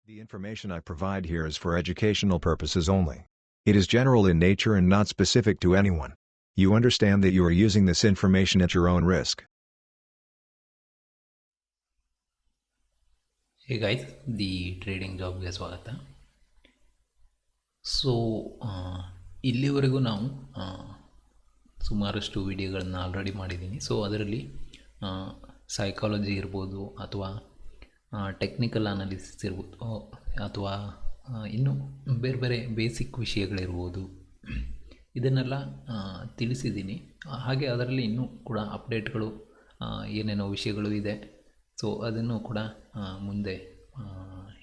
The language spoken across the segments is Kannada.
The information I provide here is for educational purposes only. It is general in nature and not specific to anyone. You understand that you are using this information at your own risk. Hey guys, the trading ಜಾಬ್ಗೆ ಸ್ವಾಗತ. ಸೊ ಇಲ್ಲಿವರೆಗೂ ನಾವು ಸುಮಾರಷ್ಟು ವಿಡಿಯೋಗಳನ್ನು ಆಲ್ರೆಡಿ ಮಾಡಿದ್ದೀನಿ. ಸೊ ಅದರಲ್ಲಿ ಸೈಕಾಲಜಿ ಇರ್ಬೋದು ಅಥವಾ ಟೆಕ್ನಿಕಲ್ ಅನಾಲಿಸಿಸ್ ಇರ್ಬೋದು ಅಥವಾ ಇನ್ನೂ ಬೇರೆ ಬೇರೆ ಬೇಸಿಕ್ ವಿಷಯಗಳಿರ್ಬೋದು, ಇದನ್ನೆಲ್ಲ ತಿಳಿಸಿದ್ದೀನಿ. ಹಾಗೆ ಅದರಲ್ಲಿ ಇನ್ನೂ ಕೂಡ ಅಪ್ಡೇಟ್ಗಳು ಏನೇನೋ ವಿಷಯಗಳು ಇದೆ. ಸೊ ಅದನ್ನು ಕೂಡ ಮುಂದೆ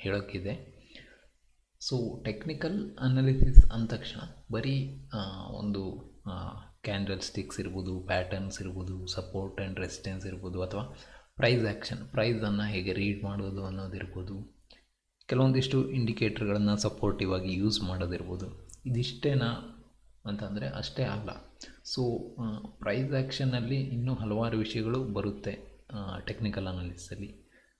ಹೇಳೋಕ್ಕಿದೆ. ಸೊ ಟೆಕ್ನಿಕಲ್ ಅನಾಲಿಸಿಸ್ ಅಂದ ತಕ್ಷಣ ಬರೀ ಒಂದು ಕ್ಯಾಂಡಲ್ ಸ್ಟಿಕ್ಸ್ ಇರ್ಬೋದು, ಪ್ಯಾಟರ್ನ್ಸ್ ಇರ್ಬೋದು, ಸಪೋರ್ಟ್ ಆ್ಯಂಡ್ ರೆಸಿಸ್ಟೆನ್ಸ್ ಇರ್ಬೋದು, ಅಥವಾ ಪ್ರೈಸ್ ಆ್ಯಕ್ಷನ್, ಪ್ರೈಸನ್ನು ಹೇಗೆ ರೀಡ್ ಮಾಡೋದು ಅನ್ನೋದಿರ್ಬೋದು, ಕೆಲವೊಂದಿಷ್ಟು ಇಂಡಿಕೇಟ್ರ್ಗಳನ್ನು ಸಪೋರ್ಟಿವ್ ಆಗಿ ಯೂಸ್ ಮಾಡೋದಿರ್ಬೋದು. ಇದಿಷ್ಟೇನಾ ಅಂತಂದರೆ ಅಷ್ಟೇ ಅಲ್ಲ. ಸೊ ಪ್ರೈಸ್ ಆ್ಯಕ್ಷನ್ನಲ್ಲಿ ಇನ್ನೂ ಹಲವಾರು ವಿಷಯಗಳು ಬರುತ್ತೆ ಟೆಕ್ನಿಕಲ್ ಅನಾಲಿಸಿಸಲ್ಲಿ.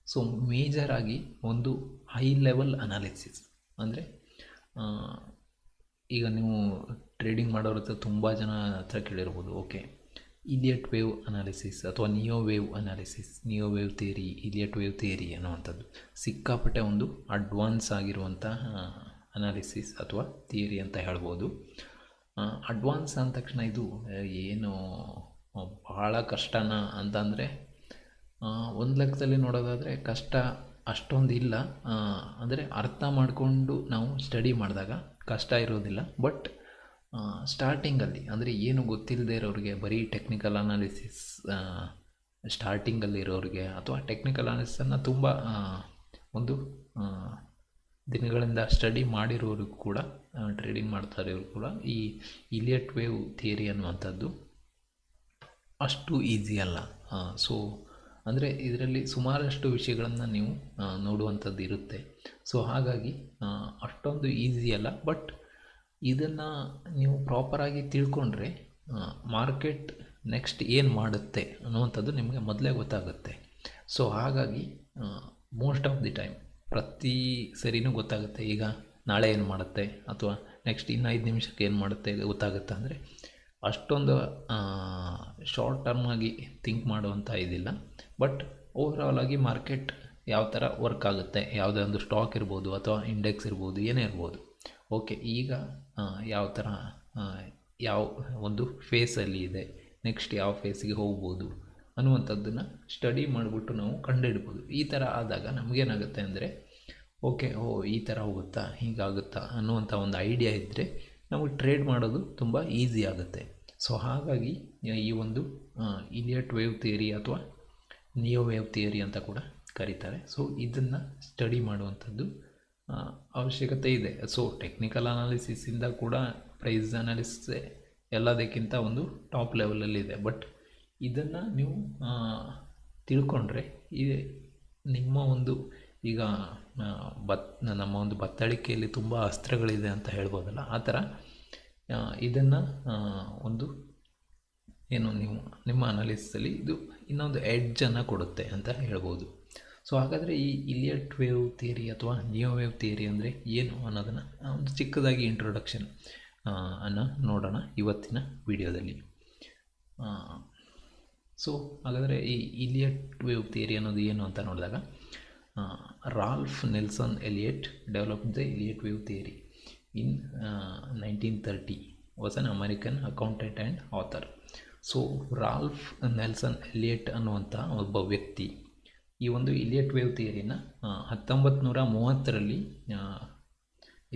ಸೊ ಮೇಜರಾಗಿ ಒಂದು ಹೈ ಲೆವೆಲ್ ಅನಾಲಿಸಿಸ್ ಅಂದರೆ, ಈಗ ನೀವು ಟ್ರೇಡಿಂಗ್ ಮಾಡೋರ ಹತ್ರ ತುಂಬ ಜನ ಹತ್ರ ಕೇಳಿರ್ಬೋದು, ಓಕೆ ಇಲಿಯಟ್ ವೇವ್ ಅನಾಲಿಸಿಸ್ ಅಥವಾ neo wave analysis, neo wave theory, Eliot wave theory ಅನ್ನುವಂಥದ್ದು ಸಿಕ್ಕಾಪಟ್ಟೆ ಒಂದು ಅಡ್ವಾನ್ಸ್ ಆಗಿರುವಂಥ ಅನಾಲಿಸಿಸ್ ಅಥವಾ ಥಿಯರಿ ಅಂತ ಹೇಳ್ಬೋದು. ಅಡ್ವಾನ್ಸ್ ಅಂದ ತಕ್ಷಣ ಇದು ಏನು ಭಾಳ ಕಷ್ಟನಾ ಅಂತಂದರೆ, ಒಂದು ಲೆಕ್ಕದಲ್ಲಿ ನೋಡೋದಾದರೆ ಕಷ್ಟ ಅಷ್ಟೊಂದು ಇಲ್ಲ. ಅಂದರೆ ಅರ್ಥ ಮಾಡಿಕೊಂಡು ನಾವು ಸ್ಟಡಿ ಮಾಡಿದಾಗ ಕಷ್ಟ ಇರೋದಿಲ್ಲ. ಬಟ್ ಸ್ಟಾರ್ಟಿಂಗಲ್ಲಿ ಅಂದರೆ ಏನು ಗೊತ್ತಿಲ್ಲದೆ ಇರೋರಿಗೆ, ಬರೀ ಟೆಕ್ನಿಕಲ್ ಅನಾಲಿಸಿಸ್ ಸ್ಟಾರ್ಟಿಂಗಲ್ಲಿರೋರಿಗೆ ಅಥವಾ ಟೆಕ್ನಿಕಲ್ ಅನಾಲಿಸಿಸನ್ನು ತುಂಬ ಒಂದು ದಿನಗಳಿಂದ ಸ್ಟಡಿ ಮಾಡಿರೋರಿಗೂ ಕೂಡ, ಟ್ರೇಡಿಂಗ್ ಮಾಡ್ತಾ ಇರೋರು ಕೂಡ ಈ ಇಲಿಯಟ್ ವೇವ್ ಥಿಯರಿ ಅನ್ನುವಂಥದ್ದು ಅಷ್ಟು ಈಸಿ ಅಲ್ಲ. ಸೊ ಅಂದರೆ ಇದರಲ್ಲಿ ಸುಮಾರಷ್ಟು ವಿಷಯಗಳನ್ನು ನೀವು ನೋಡುವಂಥದ್ದು ಇರುತ್ತೆ. ಸೊ ಹಾಗಾಗಿ ಅಷ್ಟೊಂದು ಈಸಿ ಅಲ್ಲ. ಬಟ್ ಇದನ್ನು ನೀವು ಪ್ರಾಪರಾಗಿ ತಿಳ್ಕೊಂಡ್ರೆ ಮಾರ್ಕೆಟ್ ನೆಕ್ಸ್ಟ್ ಏನು ಮಾಡುತ್ತೆ ಅನ್ನುವಂಥದ್ದು ನಿಮಗೆ ಮೊದಲೇ ಗೊತ್ತಾಗುತ್ತೆ. ಸೊ ಹಾಗಾಗಿ ಮೋಸ್ಟ್ ಆಫ್ ದಿ ಟೈಮ್ ಪ್ರತಿ ಸರಿನೂ ಗೊತ್ತಾಗುತ್ತೆ. ಈಗ ನಾಳೆ ಏನು ಮಾಡುತ್ತೆ ಅಥವಾ ನೆಕ್ಸ್ಟ್ ಇನ್ನು 5 ನಿಮಿಷಕ್ಕೆ ಏನು ಮಾಡುತ್ತೆ ಗೊತ್ತಾಗುತ್ತೆ. ಅಂದರೆ ಅಷ್ಟೊಂದು ಶಾರ್ಟ್ ಟರ್ಮ್ ಆಗಿ ಥಿಂಕ್ ಮಾಡುವಂಥ ಇದಿಲ್ಲ. ಬಟ್ ಓವರಾಲ್ ಆಗಿ ಮಾರ್ಕೆಟ್ ಯಾವ ಥರ ವರ್ಕ್ ಆಗುತ್ತೆ, ಯಾವುದೇ ಒಂದು ಸ್ಟಾಕ್ ಇರ್ಬೋದು ಅಥವಾ ಇಂಡೆಕ್ಸ್ ಇರ್ಬೋದು, ಏನೇ ಇರ್ಬೋದು, ಓಕೆ ಈಗ ಯಾವ ಥರ ಯಾವ ಒಂದು ಫೇಸಲ್ಲಿ ಇದೆ, ನೆಕ್ಸ್ಟ್ ಯಾವ ಫೇಸಿಗೆ ಹೋಗ್ಬೋದು ಅನ್ನುವಂಥದ್ದನ್ನು ಸ್ಟಡಿ ಮಾಡಿಬಿಟ್ಟು ನಾವು ಕಂಡುಹಿಡ್ಬೋದು. ಈ ಥರ ಆದಾಗ ನಮಗೇನಾಗುತ್ತೆ ಅಂದರೆ, ಓಕೆ ಈ ಥರ ಹೋಗುತ್ತಾ, ಹೀಗಾಗುತ್ತಾ ಅನ್ನುವಂಥ ಒಂದು ಐಡಿಯಾ ಇದ್ದರೆ ನಮಗೆ ಟ್ರೇಡ್ ಮಾಡೋದು ತುಂಬ ಈಸಿ ಆಗುತ್ತೆ. ಸೊ ಹಾಗಾಗಿ ಈ ಒಂದು ಇಲಿಯಟ್ ವೇವ್ ಥಿಯರಿ ಅಥವಾ ನಿಯೋ ವೇವ್ ಥಿಯರಿ ಅಂತ ಕೂಡ ಕರೀತಾರೆ. ಸೊ ಇದನ್ನು ಸ್ಟಡಿ ಮಾಡುವಂಥದ್ದು ಅವಶ್ಯಕತೆ ಇದೆ. ಸೊ ಟೆಕ್ನಿಕಲ್ ಅನಾಲಿಸಿಸಿಂದ ಕೂಡ ಪ್ರೈಸ್ ಅನಾಲಿಸಿಸ್ ಎಲ್ಲದಕ್ಕಿಂತ ಒಂದು ಟಾಪ್ ಲೆವೆಲಲ್ಲಿದೆ. ಬಟ್ ಇದನ್ನು ನೀವು ತಿಳ್ಕೊಂಡ್ರೆ ನಿಮ್ಮ ಒಂದು ಈಗ ನಮ್ಮ ಒಂದು ಬತ್ತಳಿಕೆಯಲ್ಲಿ ತುಂಬ ಅಸ್ತ್ರಗಳಿದೆ ಅಂತ ಹೇಳ್ಬೋದಲ್ಲ, ಆ ಥರ ಇದನ್ನು ಒಂದು ಏನು ನೀವು ನಿಮ್ಮ ಅನಾಲಿಸಿಸಲ್ಲಿ ಇದು ಇನ್ನೊಂದು ಎಡ್ಜನ್ನು ಕೊಡುತ್ತೆ ಅಂತ ಹೇಳ್ಬೋದು. ಸೊ ಹಾಗಾದರೆ ಈ ಇಲಿಯಟ್ ವೇವ್ ಥಿಯರಿ ಅಥವಾ ನಿಯೋ ವೇವ್ ಥಿಯರಿ ಅಂದರೆ ಏನು ಅನ್ನೋದನ್ನು ಒಂದು ಚಿಕ್ಕದಾಗಿ ಇಂಟ್ರೊಡಕ್ಷನ್ ಅನ್ನು ನೋಡೋಣ ಇವತ್ತಿನ ವಿಡಿಯೋದಲ್ಲಿ. ಸೊ ಹಾಗಾದರೆ ಈ ಇಲಿಯಟ್ ವೇವ್ ಥಿಯರಿ ಅನ್ನೋದು ಏನು ಅಂತ ನೋಡಿದಾಗ, Ralph Nelson Elliott developed the Elliott wave theory in 1930, was an American accountant and author. So Ralph Nelson Elliott ಅನ್ನುವಂಥ ಒಬ್ಬ ವ್ಯಕ್ತಿ ಈ ಒಂದು ಇಲಿಯಟ್ ವೇವ್ ಥಿಯರಿನ 1930ರಲ್ಲಿ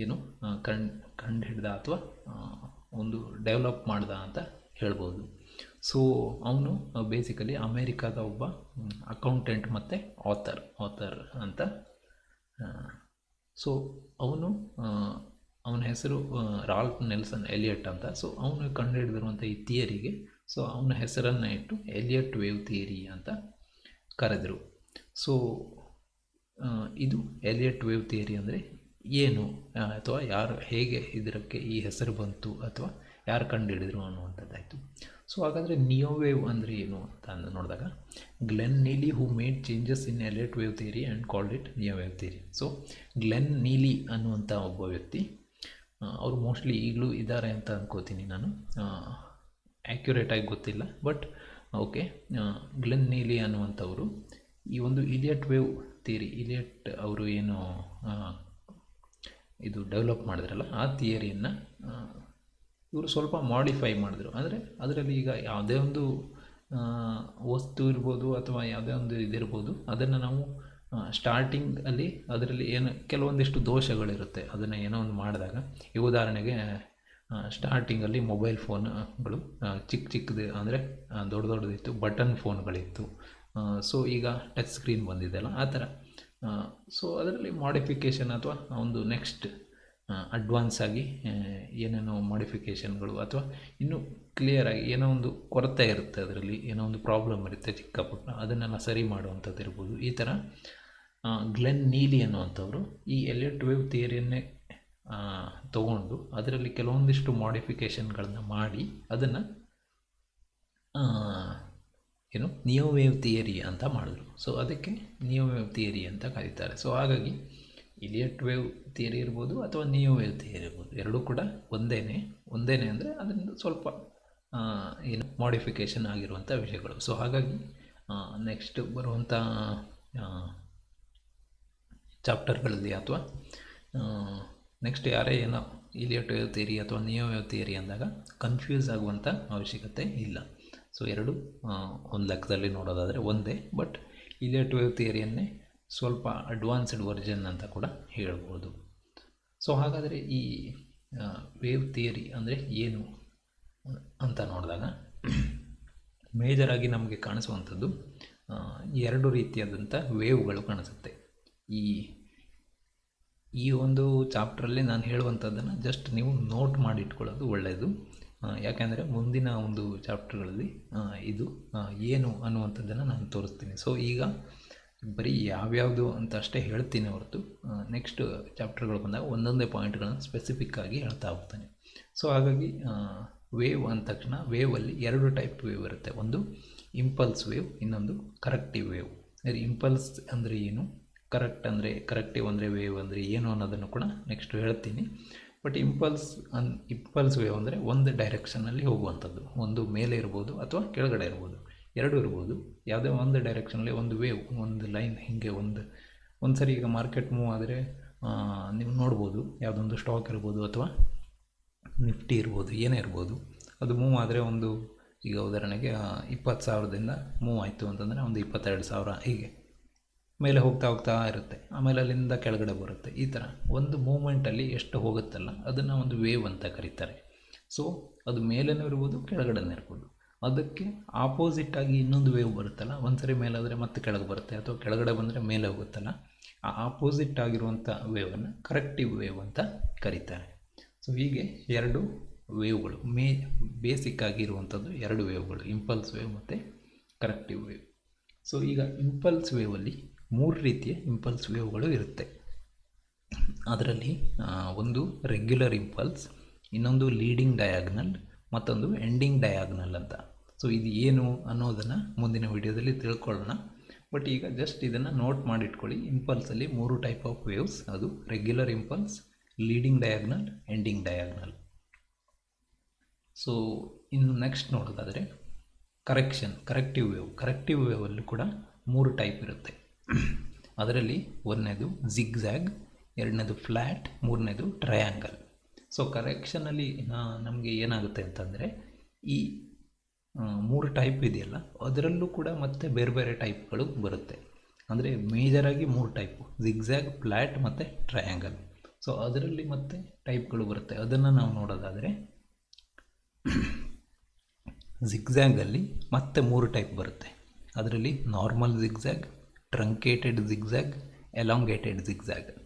ಏನು ಕಂಡುಹಿಡ್ದ ಅಥವಾ ಒಂದು ಡೆವಲಪ್ ಮಾಡ್ದ ಅಂತ ಹೇಳ್ಬೋದು. ಸೊ ಅವನು ಬೇಸಿಕಲಿ ಅಮೇರಿಕಾದ ಒಬ್ಬ ಅಕೌಂಟೆಂಟ್ ಮತ್ತು ಆಥರ್ ಅಂತ. ಸೊ ಅವನ ಹೆಸರು ರಾಲ್ಫ್ ನೆಲ್ಸನ್ ಎಲಿಯಟ್ ಅಂತ. ಸೊ ಅವನು ಕಂಡುಹಿಡಿದಿರುವಂಥ ಈ ಥಿಯರಿಗೆ ಸೊ ಅವನ ಹೆಸರನ್ನು ಇಟ್ಟು ಎಲಿಯಟ್ ವೇವ್ ಥಿಯರಿ ಅಂತ ಕರೆದರು. ಸೊ ಇದು ಎಲಿಯಟ್ ವೇವ್ ಥಿಯರಿ ಅಂದರೆ ಏನು ಅಥವಾ ಯಾರು, ಹೇಗೆ ಇದಕ್ಕೆ ಈ ಹೆಸರು ಬಂತು ಅಥವಾ ಯಾರು ಕಂಡುಹಿಡಿದ್ರು ಅನ್ನುವಂಥದ್ದಾಯಿತು. ಸೊ ಹಾಗಾದರೆ ನಿಯೋ ವೇವ್ ಅಂದರೆ ಏನು ಅಂತ ನೋಡಿದಾಗ, Glenn Neely who made changes in Elliott wave theory and called it neo wave theory. So Glenn Neely ಅನ್ನುವಂಥ ಒಬ್ಬ ವ್ಯಕ್ತಿ, ಅವರು ಮೋಸ್ಟ್ಲಿ ಈಗಲೂ ಇದ್ದಾರೆ ಅಂತ ಅಂದ್ಕೋತೀನಿ ನಾನು, ಆ್ಯಕ್ಯುರೇಟಾಗಿ ಗೊತ್ತಿಲ್ಲ, ಬಟ್ ಓಕೆ. ಗ್ಲೆನ್ ನೀಲಿ ಅನ್ನುವಂಥವರು ಈ ಒಂದು ಇಲಿಯಟ್ ವೇವ್ ಥಿಯರಿ, ಇಲಿಯಟ್ ಅವರು ಏನು ಇದು ಡೆವಲಪ್ ಮಾಡಿದ್ರಲ್ಲ ಆ ಥಿಯರಿಯನ್ನು ಇವರು ಸ್ವಲ್ಪ ಮಾಡಿಫೈ ಮಾಡಿದ್ರು. ಅಂದರೆ ಅದರಲ್ಲಿ ಈಗ ಯಾವುದೇ ಒಂದು ವಸ್ತು ಇರ್ಬೋದು ಅಥವಾ ಯಾವುದೇ ಒಂದು ಇದಿರ್ಬೋದು, ಅದನ್ನು ನಾವು ಸ್ಟಾರ್ಟಿಂಗಲ್ಲಿ ಅದರಲ್ಲಿ ಏನು ಕೆಲವೊಂದಿಷ್ಟು ದೋಷಗಳಿರುತ್ತೆ, ಅದನ್ನು ಏನೋ ಒಂದು ಮಾಡಿದಾಗ. ಈ ಉದಾಹರಣೆಗೆ ಸ್ಟಾರ್ಟಿಂಗಲ್ಲಿ ಮೊಬೈಲ್ ಫೋನ್ಗಳು ಚಿಕ್ಕದು ಅಂದರೆ ದೊಡ್ಡದಿತ್ತು, ಬಟನ್ ಫೋನ್ಗಳಿತ್ತು. ಸೊ ಈಗ ಟಚ್ ಸ್ಕ್ರೀನ್ ಬಂದಿದೆಯಲ್ಲ ಆ ಥರ. ಸೊ ಅದರಲ್ಲಿ ಮಾಡಿಫಿಕೇಷನ್ ಅಥವಾ ಒಂದು ನೆಕ್ಸ್ಟ್ ಅಡ್ವಾನ್ಸ್ ಆಗಿ ಏನೇನೋ ಮಾಡಿಫಿಕೇಷನ್ಗಳು ಅಥವಾ ಇನ್ನೂ ಕ್ಲಿಯರಾಗಿ ಏನೋ ಒಂದು ಕೊರತೆ ಇರುತ್ತೆ, ಅದರಲ್ಲಿ ಏನೋ ಒಂದು ಪ್ರಾಬ್ಲಮ್ ಇರುತ್ತೆ ಚಿಕ್ಕ ಪುಟ್ಟ, ಅದನ್ನೆಲ್ಲ ಸರಿ ಮಾಡುವಂಥದ್ದು ಇರ್ಬೋದು. ಈ ಥರ ಗ್ಲೆನ್ ನೀಲಿ ಅನ್ನುವಂಥವ್ರು ಈ ಎಲಿಯಟ್ ವೇವ್ ಥಿಯರಿಯನ್ನೇ ತಗೊಂಡು ಅದರಲ್ಲಿ ಕೆಲವೊಂದಿಷ್ಟು ಮಾಡಿಫಿಕೇಷನ್ಗಳನ್ನು ಮಾಡಿ ಅದನ್ನು ಏನು ನಿಯೋ ವೇವ್ ಥಿಯರಿ ಅಂತ ಮಾಡಿದ್ರು. ಸೊ ಅದಕ್ಕೆ ನಿಯೋ ವೇವ್ ಥಿಯರಿ ಅಂತ ಕರೀತಾರೆ. ಸೊ ಹಾಗಾಗಿ ಇಲಿಯಟ್ ವೇವ್ ಥಿಯರಿ ಇರ್ಬೋದು ಅಥವಾ ನಿಯೋ ವೇವ್ ಥಿಯರಿ ಇರ್ಬೋದು, ಎರಡೂ ಕೂಡ ಒಂದೇ ಅಂದರೆ ಅದರಿಂದ ಸ್ವಲ್ಪ ಏನು ಮಾಡಿಫಿಕೇಷನ್ ಆಗಿರುವಂಥ ವಿಷಯಗಳು. ಸೊ ಹಾಗಾಗಿ ನೆಕ್ಸ್ಟ್ ಬರುವಂಥ ಚಾಪ್ಟರ್ಗಳಲ್ಲಿ ಅಥವಾ ನೆಕ್ಸ್ಟ್ ಯಾರೇ ಏನೋ ಇಲಿಯಟ್ ವೇವ್ ಥಿಯರಿ ಅಥವಾ ನಿಯೋ ವೇವ್ ಥಿಯರಿ ಅಂದಾಗ ಕನ್ಫ್ಯೂಸ್ ಆಗುವಂಥ ಅವಶ್ಯಕತೆ ಇಲ್ಲ. ಸೊ ಎರಡು ಒಂದು ಲೆಕ್ಕದಲ್ಲಿ ನೋಡೋದಾದರೆ ಒಂದೇ, ಬಟ್ ಇಲಿಯಟ್ ವೇವ್ ಥಿಯರಿಯನ್ನೇ ಸ್ವಲ್ಪ ಅಡ್ವಾನ್ಸ್ಡ್ ವರ್ಷನ್ ಅಂತ ಕೂಡ ಹೇಳ್ಬೋದು. ಸೊ ಹಾಗಾದರೆ ಈ ವೇವ್ ಥಿಯರಿ ಅಂದರೆ ಏನು ಅಂತ ನೋಡಿದಾಗ ಮೇಜರಾಗಿ ನಮಗೆ ಕಾಣಿಸುವಂಥದ್ದು ಎರಡು ರೀತಿಯಾದಂಥ ವೇವ್ಗಳು ಕಾಣಿಸುತ್ತೆ. ಈ ಒಂದು ಚಾಪ್ಟ್ರಲ್ಲಿ ನಾನು ಹೇಳುವಂಥದ್ದನ್ನು ಜಸ್ಟ್ ನೀವು ನೋಟ್ ಮಾಡಿಟ್ಕೊಳ್ಳೋದು ಒಳ್ಳೆಯದು. ಯಾಕೆಂದರೆ ಮುಂದಿನ ಒಂದು ಚಾಪ್ಟರ್ಗಳಲ್ಲಿ ಇದು ಏನು ಅನ್ನುವಂಥದ್ದನ್ನು ನಾನು ತೋರಿಸ್ತೀನಿ. ಸೊ ಈಗ ಬರೀ ಯಾವ್ಯಾವುದು ಅಂತ ಅಷ್ಟೇ ಹೇಳ್ತೀನಿ ಹೊರತು ನೆಕ್ಸ್ಟ್ ಚಾಪ್ಟರ್ಗಳು ಬಂದಾಗ ಒಂದೊಂದೇ ಪಾಯಿಂಟ್ಗಳನ್ನು ಸ್ಪೆಸಿಫಿಕ್ಕಾಗಿ ಹೇಳ್ತಾ ಹೋಗ್ತಾನೆ. ಸೊ ಹಾಗಾಗಿ ವೇವ್ ಅಂದ ತಕ್ಷಣ ವೇವಲ್ಲಿ ಎರಡು ಟೈಪ್ ವೇವ್ ಇರುತ್ತೆ. ಒಂದು ಇಂಪಲ್ಸ್ ವೇವ್, ಇನ್ನೊಂದು ಕರೆಕ್ಟಿವ್ ವೇವ್. ಇಂಪಲ್ಸ್ ಅಂದರೆ ಏನು, ಕರೆಕ್ಟಿವ್ ಅಂದರೆ ವೇವ್ ಅಂದರೆ ಏನು ಅನ್ನೋದನ್ನು ಕೂಡ ನೆಕ್ಸ್ಟ್ ಹೇಳ್ತೀನಿ. ಬಟ್ ಇಂಪಲ್ಸ್ ವೇವ್ ಅಂದರೆ ಒಂದು ಡೈರೆಕ್ಷನಲ್ಲಿ ಹೋಗುವಂಥದ್ದು, ಒಂದು ಮೇಲೆ ಇರ್ಬೋದು ಅಥವಾ ಕೆಳಗಡೆ ಇರ್ಬೋದು, ಎರಡೂ ಇರ್ಬೋದು. ಯಾವುದೇ ಒಂದು ಡೈರೆಕ್ಷನಲ್ಲಿ ಒಂದು ವೇವ್, ಒಂದು ಲೈನ್ ಹೀಗೆ ಒಂದು ಸರಿ ಈಗ ಮಾರ್ಕೆಟ್ ಮೂವ್ ಆದರೆ ನೀವು ನೋಡ್ಬೋದು, ಯಾವುದೊಂದು ಸ್ಟಾಕ್ ಇರ್ಬೋದು ಅಥವಾ ನಿಫ್ಟಿ ಇರ್ಬೋದು, ಏನೇ ಇರ್ಬೋದು, ಅದು ಮೂವ್ ಆದರೆ ಒಂದು ಈಗ ಉದಾಹರಣೆಗೆ 20,000ದಿಂದ ಮೂವ್ ಆಯಿತು ಅಂತಂದರೆ ಒಂದು 22,000 ಹೀಗೆ ಮೇಲೆ ಹೋಗ್ತಾ ಇರುತ್ತೆ. ಆಮೇಲೆ ಅಲ್ಲಿಂದ ಕೆಳಗಡೆ ಬರುತ್ತೆ. ಈ ಥರ ಒಂದು ಮೂಮೆಂಟಲ್ಲಿ ಎಷ್ಟು ಹೋಗುತ್ತಲ್ಲ ಅದನ್ನು ಒಂದು ವೇವ್ ಅಂತ ಕರೀತಾರೆ. ಸೊ ಅದು ಮೇಲೇನೂ ಇರ್ಬೋದು, ಕೆಳಗಡೆನೇ ಇರ್ಬೋದು. ಅದಕ್ಕೆ ಆಪೋಸಿಟ್ಟಾಗಿ ಇನ್ನೊಂದು ವೇವ್ ಬರುತ್ತಲ್ಲ, ಒಂದು ಸರಿ ಮೇಲಾದರೆ ಮತ್ತೆ ಕೆಳಗೆ ಬರುತ್ತೆ ಅಥವಾ ಕೆಳಗಡೆ ಬಂದರೆ ಮೇಲೆ ಹೋಗುತ್ತಲ್ಲ, ಆ ಆಪೋಸಿಟ್ ಆಗಿರುವಂಥ ವೇವನ್ನು ಕರೆಕ್ಟಿವ್ ವೇವ್ ಅಂತ ಕರೀತಾರೆ. ಸೊ ಹೀಗೆ ಎರಡು ವೇವ್ಗಳು ಬೇಸಿಕ್ ಆಗಿರುವಂಥದ್ದು ಎರಡು ವೇವ್ಗಳು, ಇಂಪಲ್ಸ್ ವೇವ್ ಮತ್ತು ಕರೆಕ್ಟಿವ್ ವೇವ್. ಸೊ ಈಗ ಇಂಪಲ್ಸ್ ವೇವಲ್ಲಿ 3 ರೀತಿಯ ಇಂಪಲ್ಸ್ ವೇವ್ಗಳು ಇರುತ್ತೆ. ಅದರಲ್ಲಿ ಒಂದು ರೆಗ್ಯುಲರ್ ಇಂಪಲ್ಸ್, ಇನ್ನೊಂದು ಲೀಡಿಂಗ್ ಡಯಾಗ್ನಲ್, ಮತ್ತೊಂದು ಎಂಡಿಂಗ್ ಡಯಾಗ್ನಲ್ ಅಂತ. ಸೊ ಇದು ಏನು ಅನ್ನೋದನ್ನು ಮುಂದಿನ ವಿಡಿಯೋದಲ್ಲಿ ತಿಳ್ಕೊಳ್ಳೋಣ. ಬಟ್ ಈಗ ಜಸ್ಟ್ ಇದನ್ನು ನೋಟ್ ಮಾಡಿಟ್ಕೊಳ್ಳಿ. ಇಂಪಲ್ಸಲ್ಲಿ 3 ಟೈಪ್ ಆಫ್ ವೇವ್ಸ್, ಅದು regular impulse, leading diagonal, ending diagonal. So ಇನ್ನು ನೆಕ್ಸ್ಟ್ ನೋಡೋದಾದರೆ ಕರೆಕ್ಟಿವ್ ವೇವಲ್ಲಿ ಕೂಡ 3 ಟೈಪ್ ಇರುತ್ತೆ. ಅದರಲ್ಲಿ ಒಂದನೇದು ಜಿಗ್ಜ್ಯಾಗ್, ಎರಡನೇದು ಫ್ಲ್ಯಾಟ್, ಮೂರನೇದು ಟ್ರಯಾಂಗಲ್. ಸೊ ಕರೆಕ್ಷನಲ್ಲಿ ನಮಗೆ ಏನಾಗುತ್ತೆ ಅಂತಂದರೆ ಈ 3 ಟೈಪ್ ಇದೆಯಲ್ಲ ಅದರಲ್ಲೂ ಕೂಡ ಮತ್ತೆ ಬೇರೆ ಬೇರೆ ಟೈಪ್ಗಳು ಬರುತ್ತೆ. ಅಂದರೆ ಮೇಜರಾಗಿ 3 ಟೈಪು, ಜಿಗ್ಜ್ಯಾಗ್, ಫ್ಲ್ಯಾಟ್ ಮತ್ತು ಟ್ರಯಾಂಗಲ್. ಸೊ ಅದರಲ್ಲಿ ಮತ್ತೆ ಟೈಪ್ಗಳು ಬರುತ್ತೆ. ಅದನ್ನು ನಾವು ನೋಡೋದಾದರೆ ಜಿಗ್ಜ್ಯಾಗಲ್ಲಿ ಮತ್ತೆ 3 ಟೈಪ್ ಬರುತ್ತೆ. ಅದರಲ್ಲಿ normal zigzag, truncated zigzag, elongated zigzag ಅಂತ.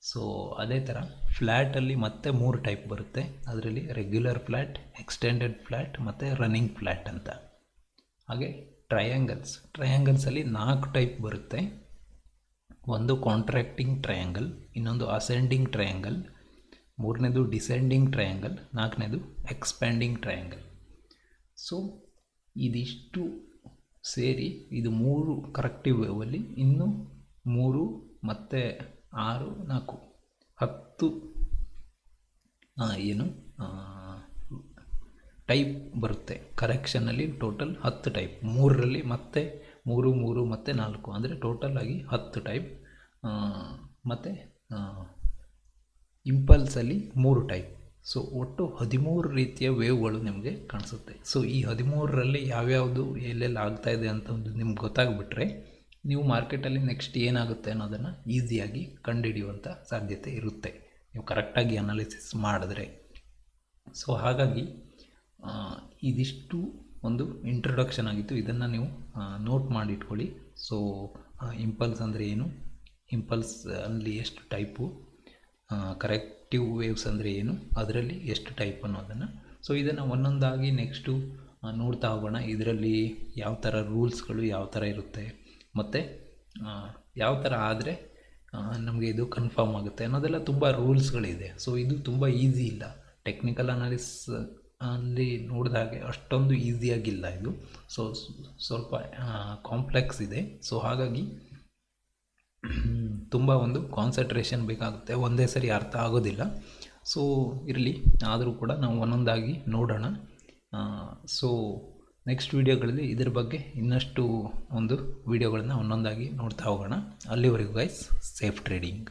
ಸೊ ಅದೇ ಥರ ಫ್ಲ್ಯಾಟಲ್ಲಿ ಮತ್ತೆ 3 ಟೈಪ್ ಬರುತ್ತೆ. ಅದರಲ್ಲಿ ರೆಗ್ಯುಲರ್ ಫ್ಲ್ಯಾಟ್, ಎಕ್ಸ್ಟೆಂಡೆಡ್ ಫ್ಲ್ಯಾಟ್ ಮತ್ತು ರನ್ನಿಂಗ್ ಫ್ಲ್ಯಾಟ್ ಅಂತ. ಹಾಗೆ ಟ್ರಯಾಂಗಲ್ಸಲ್ಲಿ 4 ಟೈಪ್ ಬರುತ್ತೆ. ಒಂದು ಕಾಂಟ್ರಾಕ್ಟಿಂಗ್ ಟ್ರಯಾಂಗಲ್, ಇನ್ನೊಂದು ಅಸೆಂಡಿಂಗ್ ಟ್ರಯಾಂಗಲ್, ಮೂರನೇದು ಡಿಸೆಂಡಿಂಗ್ ಟ್ರಯಾಂಗಲ್, ನಾಲ್ಕನೇದು ಎಕ್ಸ್ಪ್ಯಾಂಡಿಂಗ್ ಟ್ರಯಾಂಗಲ್. ಸೊ ಇದಿಷ್ಟು ಸೇರಿ ಇದು 3 ಕರೆಕ್ಟಿವ್ ವೇವಲ್ಲಿ ಇನ್ನು 3 ಮತ್ತು 6 4 10 ಏನು ಟೈಪ್ ಬರುತ್ತೆ. ಕರೆಕ್ಷನಲ್ಲಿ ಟೋಟಲ್ 10 ಟೈಪ್, 3ರಲ್ಲಿ ಮತ್ತೆ 3 3 ಮತ್ತು 4 ಅಂದರೆ ಟೋಟಲ್ ಆಗಿ 10 ಟೈಪ್. ಮತ್ತು ಇಂಪಲ್ಸಲ್ಲಿ 3 ಟೈಪ್. ಸೊ ಒಟ್ಟು 13 ರೀತಿಯ ವೇವ್ಗಳು ನಿಮಗೆ ಕಾಣಿಸುತ್ತೆ. ಸೊ ಈ 13ರಲ್ಲಿ ಯಾವ್ಯಾವುದು ಎಲ್ಲೆಲ್ಲಿ ಆಗ್ತಾಯಿದೆ ಅಂತ ಒಂದು ನಿಮ್ಗೆ ಗೊತ್ತಾಗ್ಬಿಟ್ರೆ ನೀವು ಮಾರ್ಕೆಟಲ್ಲಿ ನೆಕ್ಸ್ಟ್ ಏನಾಗುತ್ತೆ ಅನ್ನೋದನ್ನು ಈಸಿಯಾಗಿ ಕಂಡುಹಿಡಿಯುವಂಥ ಸಾಧ್ಯತೆ ಇರುತ್ತೆ, ನೀವು ಕರೆಕ್ಟಾಗಿ ಅನಾಲಿಸಿಸ್ ಮಾಡಿದ್ರೆ. ಸೊ ಹಾಗಾಗಿ ಇದಿಷ್ಟು ಒಂದು ಇಂಟ್ರೊಡಕ್ಷನ್ ಆಗಿತ್ತು. ಇದನ್ನು ನೀವು ನೋಟ್ ಮಾಡಿಟ್ಕೊಳ್ಳಿ. ಸೊ ಇಂಪಲ್ಸ್ ಅಂದರೆ ಏನು, ಇಂಪಲ್ಸ್ ಅಲ್ಲಿ ಎಷ್ಟು ಟೈಪು, ಕರೆಕ್ಟಿವ್ ವೇವ್ಸ್ ಅಂದರೆ ಏನು, ಅದರಲ್ಲಿ ಎಷ್ಟು ಟೈಪ್ ಅನ್ನೋದನ್ನು. ಸೊ ಇದನ್ನು ಒಂದೊಂದಾಗಿ ನೆಕ್ಸ್ಟು ನೋಡ್ತಾ ಹೋಗೋಣ. ಇದರಲ್ಲಿ ಯಾವ ಥರ ರೂಲ್ಸ್ಗಳು ಯಾವ ಥರ ಇರುತ್ತೆ ಮತ್ತು ಯಾವ ಥರ ಆದರೆ ನಮಗೆ ಇದು ಕನ್ಫರ್ಮ್ ಆಗುತ್ತೆ ಅನ್ನೋದೆಲ್ಲ ತುಂಬ ರೂಲ್ಸ್ಗಳಿದೆ. ಸೊ ಇದು ತುಂಬ ಈಸಿ ಇಲ್ಲ, ಟೆಕ್ನಿಕಲ್ ಅನಾಲಿಸ್ ಅಲ್ಲಿ ನೋಡಿದಾಗೆ ಅಷ್ಟೊಂದು ಈಸಿಯಾಗಿಲ್ಲ ಇದು. ಸೊ ಸ್ವಲ್ಪ ಕಾಂಪ್ಲೆಕ್ಸ್ ಇದೆ. ಸೊ ಹಾಗಾಗಿ ತುಂಬ ಒಂದು ಕಾನ್ಸಂಟ್ರೇಷನ್ ಬೇಕಾಗುತ್ತೆ, ಒಂದೇ ಸರಿ ಅರ್ಥ ಆಗೋದಿಲ್ಲ. ಸೊ ಇರಲಿ, ಆದರೂ ಕೂಡ ನಾವು ಒಂದೊಂದಾಗಿ ನೋಡೋಣ. ಸೊ ನೆಕ್ಸ್ಟ್ ವೀಡಿಯೋಗಳಲ್ಲಿ ಇದರ ಬಗ್ಗೆ ಇನ್ನಷ್ಟು ಒಂದು ವೀಡಿಯೋಗಳನ್ನ ಒಂದೊಂದಾಗಿ ನೋಡ್ತಾ ಹೋಗೋಣ. ಅಲ್ಲಿವರೆಗೂ ಗೈಸ್, ಸೇಫ್ ಟ್ರೇಡಿಂಗ್.